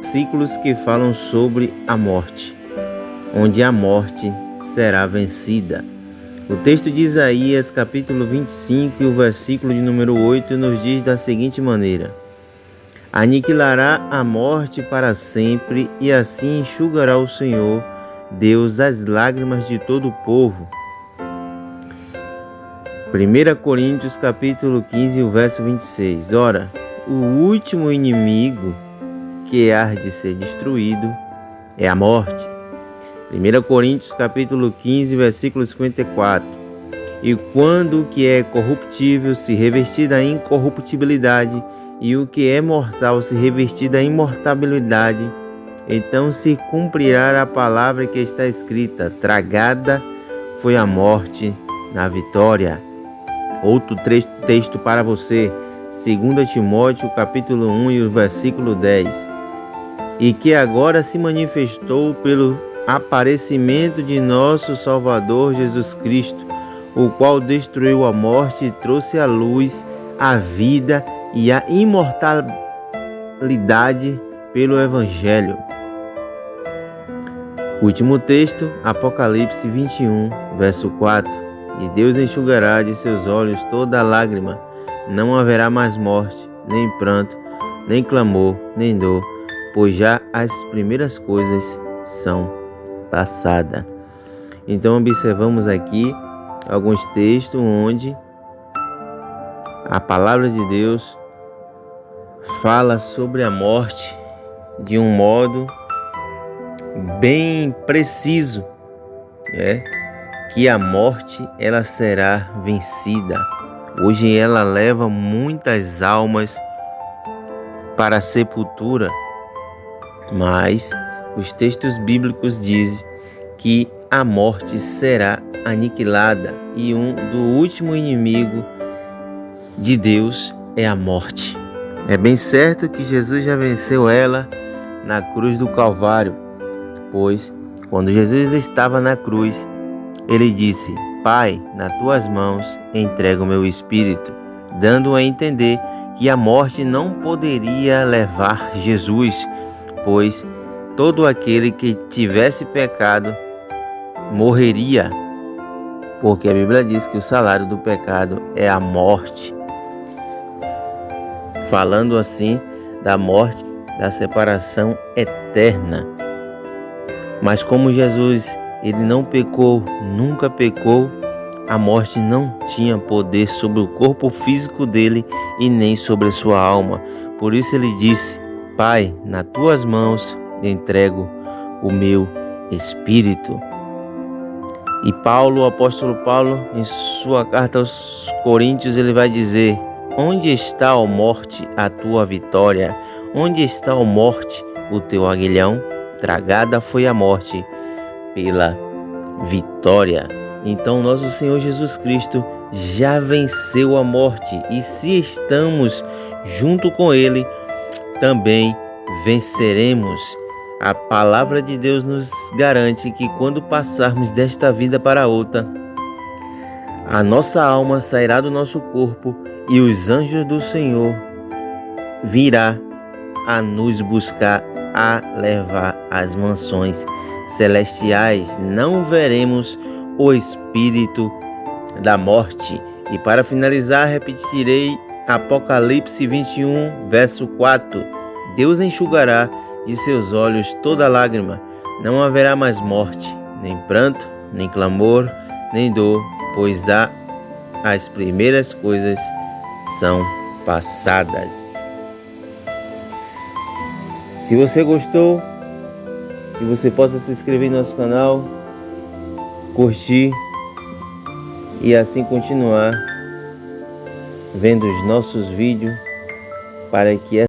versículos que falam sobre a morte, onde a morte será vencida. O texto de Isaías, capítulo 25, e o versículo de número 8, nos diz da seguinte maneira: aniquilará a morte para sempre, e assim enxugará o Senhor Deus as lágrimas de todo o povo. 1 Coríntios capítulo 15, o verso 26. Ora, o último inimigo que há de ser destruído é a morte. 1 Coríntios capítulo 15, versículo 54. E quando o que é corruptível se revestir da incorruptibilidade, e o que é mortal se revestir da imortalidade, então se cumprirá a palavra que está escrita: tragada foi a morte na vitória. Outro texto para você, 2 Timóteo capítulo 1 e o versículo 10. E que agora se manifestou pelo aparecimento de nosso Salvador Jesus Cristo, o qual destruiu a morte e trouxe à luz a vida e a imortalidade pelo Evangelho. Último texto, Apocalipse 21, verso 4. E Deus enxugará de seus olhos toda lágrima, não haverá mais morte, nem pranto, nem clamor, nem dor, pois já as primeiras coisas são passadas. Então observamos aqui alguns textos onde a palavra de Deus fala sobre a morte de um modo bem preciso, que a morte ela será vencida. Hoje ela leva muitas almas para a sepultura, mas os textos bíblicos dizem que a morte será aniquilada e do último inimigo de Deus é a morte. É bem certo que Jesus já venceu ela na cruz do Calvário, pois quando Jesus estava na cruz, ele disse: Pai, nas tuas mãos entrego o meu espírito, dando a entender que a morte não poderia levar Jesus, pois todo aquele que tivesse pecado morreria, porque a Bíblia diz que o salário do pecado é a morte. Falando assim da morte, da separação eterna. Mas como Jesus ele não pecou, nunca pecou, a morte não tinha poder sobre o corpo físico dele e nem sobre a sua alma. Por isso ele disse: Pai, nas tuas mãos entrego o meu espírito. E Paulo, o apóstolo Paulo, em sua carta aos Coríntios, ele vai dizer: onde está, ó morte, a tua vitória? Onde está, ó morte, o teu aguilhão? Tragada foi a morte pela vitória. Então nosso Senhor Jesus Cristo já venceu a morte, e se estamos junto com Ele, também venceremos. A palavra de Deus nos garante que quando passarmos desta vida para outra, a nossa alma sairá do nosso corpo e os anjos do Senhor virá a nos buscar, a levar às mansões celestiais. Não veremos o espírito da morte. E para finalizar, repetirei Apocalipse 21, verso 4. Deus enxugará de seus olhos toda lágrima, não haverá mais morte, nem pranto, nem clamor, nem dor, pois as primeiras coisas são passadas. Se você gostou, que você possa se inscrever no nosso canal, curtir e assim continuar vendo os nossos vídeos para que